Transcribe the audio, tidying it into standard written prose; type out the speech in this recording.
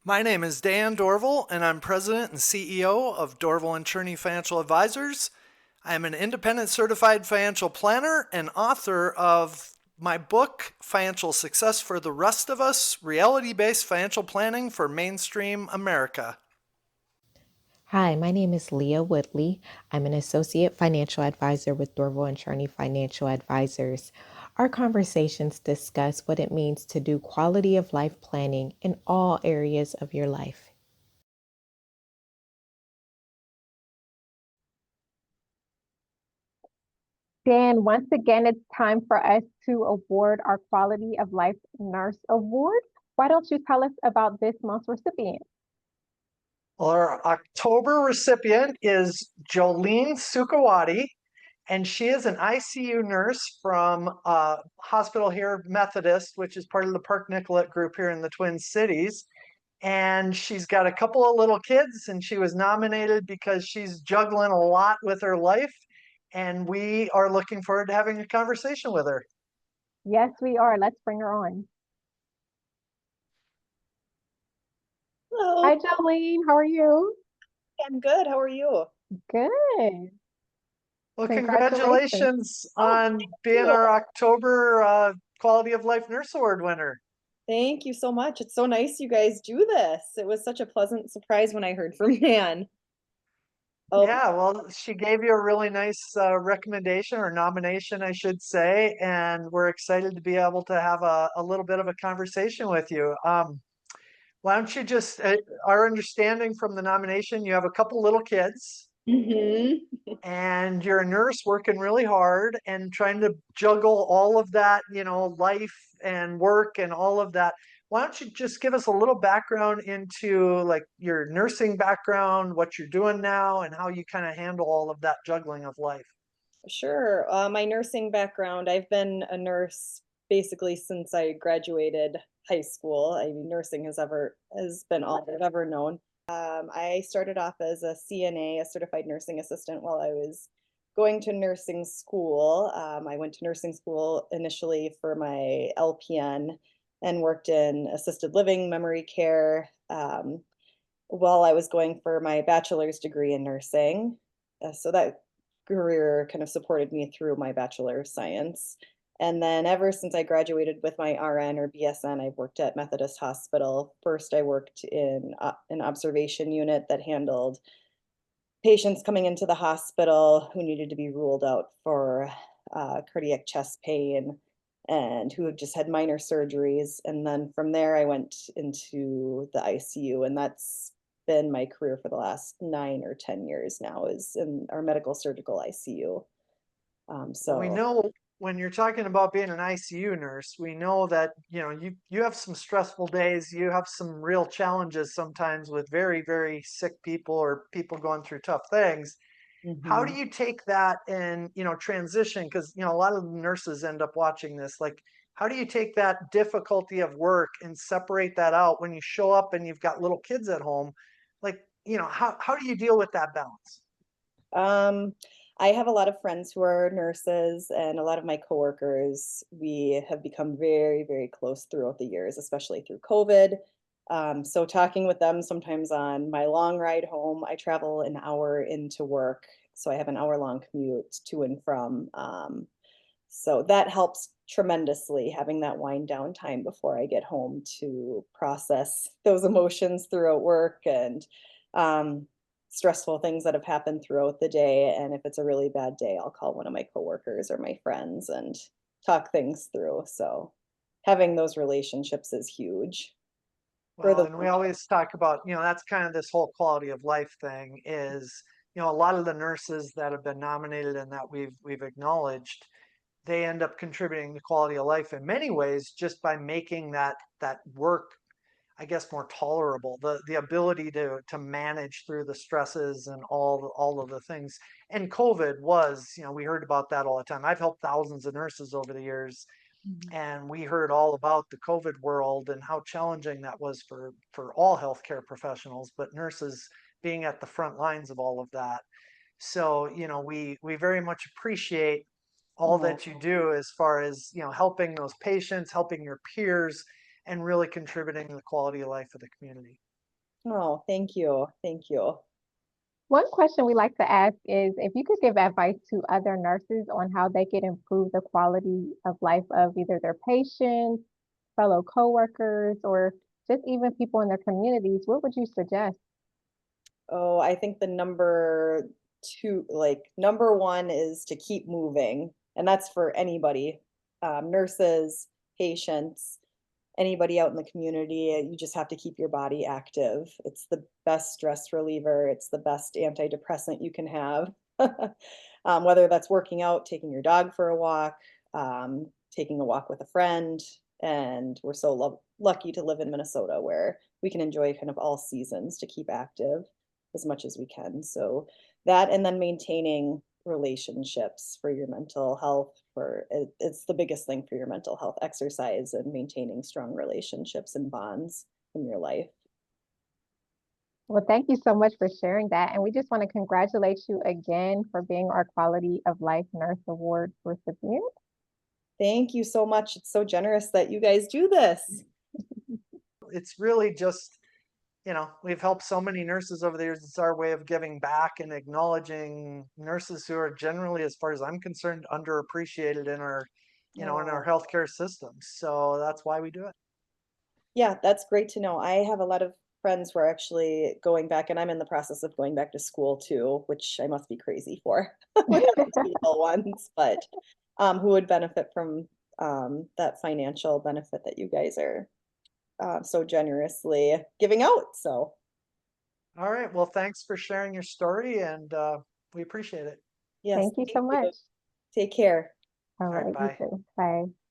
My name is Dan Dorval, and I'm President and CEO of Dorval and Cherney Financial Advisors. I am an independent certified financial planner and author of my book, Financial Success for the Rest of Us, Reality Based Financial Planning for Mainstream America. Hi, my name is Leah Woodley. I'm an associate financial advisor with Dorval and Cherney Financial Advisors. Our conversations discuss what it means to do quality of life planning in all areas of your life. Dan, once again, it's time for us to award our Quality of Life Nurse Award. Why don't you tell us about this month's recipient? Our October recipient is Jolene Sukawati, and she is an ICU nurse from a hospital here, Methodist, which is part of the Park Nicollet group here in the Twin Cities. And she's got a couple of little kids, and she was nominated because she's juggling a lot with her life. And we are looking forward to having a conversation with her. Yes, we are. Let's bring her on. Hello, Hi, Jolene. How are you? I'm good. How are you? Good. Well, Congratulations. congratulations Oh, on thank being you. our October Quality of Life Nurse Award winner. Thank you so much. It's so nice you guys do this. It was such a pleasant surprise when I heard from Nan. Oh, Yeah, well, she gave you a really nice recommendation or nomination, I should say, and we're excited to be able to have a little bit of a conversation with you. Why don't you just, our understanding from the nomination, you have a couple little kids hmm and you're a nurse working really hard and trying to juggle all of that, life and work and all of that. Why don't you just give us a little background into like your nursing background, what you're doing now, and how you kind of handle all of that juggling of life? sure. My nursing background, I've been a nurse basically since I graduated high school. I mean, nursing has been all I've ever known. I started off as a CNA, a certified nursing assistant, while I was going to nursing school. I went to nursing school initially for my LPN and worked in assisted living, memory care, while I was going for my bachelor's degree in nursing. So that career kind of supported me through my Bachelor of Science. And then ever since I graduated with my RN or BSN, I've worked at Methodist Hospital. First, I worked in an observation unit that handled patients coming into the hospital who needed to be ruled out for cardiac chest pain and who had just had minor surgeries. And then from there, I went into the ICU, and that's been my career for the last 9 or 10 years now, is in our medical surgical ICU. Well, we So know when you're talking about being an ICU nurse, we know that, you have some stressful days, you have some real challenges sometimes with very, very sick people or people going through tough things. How do mhm. you take that and, transition? Because, a lot of nurses end up watching this. Like, how do you take that difficulty of work and separate that out when you show up and you've got little kids at home? Like, how do you deal with that balance? Um, I have a lot of friends who are nurses, and a lot of my coworkers. We have become very, very close throughout the years, especially through COVID. So talking with them sometimes on my long ride home, I travel an hour into work, so I have an hour-long commute to and from. So that helps tremendously, having that wind down time before I get home to process those emotions throughout work and um, stressful things that have happened throughout the day. And if it's a really bad day, I'll call one of my coworkers or my friends and talk things through. So having those relationships is huge for Well, the and we always talk about, that's kind of this whole quality of life thing is, a lot of the nurses that have been nominated and that we've acknowledged, they end up contributing to quality of life in many ways just by making that work, I guess, more tolerable. The ability to manage through the stresses and all of the things. And COVID was, we heard about that all the time. I've helped thousands of nurses over the years, Mhm. and we heard all about the COVID world and how challenging that was for all healthcare professionals, but nurses being at the front lines of all of that. So, we very much appreciate all Oh, that you do as far as, helping those patients, helping your peers, and really contributing to the quality of life of the community. Oh, thank you. Thank you. One question we like to ask is if you could give advice to other nurses on how they could improve the quality of life of either their patients, fellow coworkers, or just even people in their communities, what would you suggest? Oh, I think the number two, like number one is to keep moving. And that's for anybody, nurses, patients, anybody out in the community. You just have to keep your body active. It's the best stress reliever. It's the best antidepressant you can have. Whether that's working out, taking your dog for a walk, taking a walk with a friend. And we're so lucky to live in Minnesota where we can enjoy kind of all seasons to keep active as much as we can. So that, and then maintaining relationships for your mental health, it's the biggest thing for your mental health, exercise and maintaining strong relationships and bonds in your life. Well, thank you so much for sharing that. And we just want to congratulate you again for being our Quality of Life Nurse Award recipient. Thank you so much. It's so generous that you guys do this. It's really just, we've helped so many nurses over the years. It's our way of giving back and acknowledging nurses who are generally, as far as I'm concerned, underappreciated in our, in our healthcare systems. So that's why we do it. Yeah, that's great to know. I have a lot of friends who are actually going back, and I'm in the process of going back to school too, which I must be crazy for with the two little ones, but who would benefit from that financial benefit that you guys are so generously giving out. So, All right. Well, thanks for sharing your story, and we appreciate it. yes, Thank you so thank much. you. Take care. All All right. right, you Bye. too. Bye.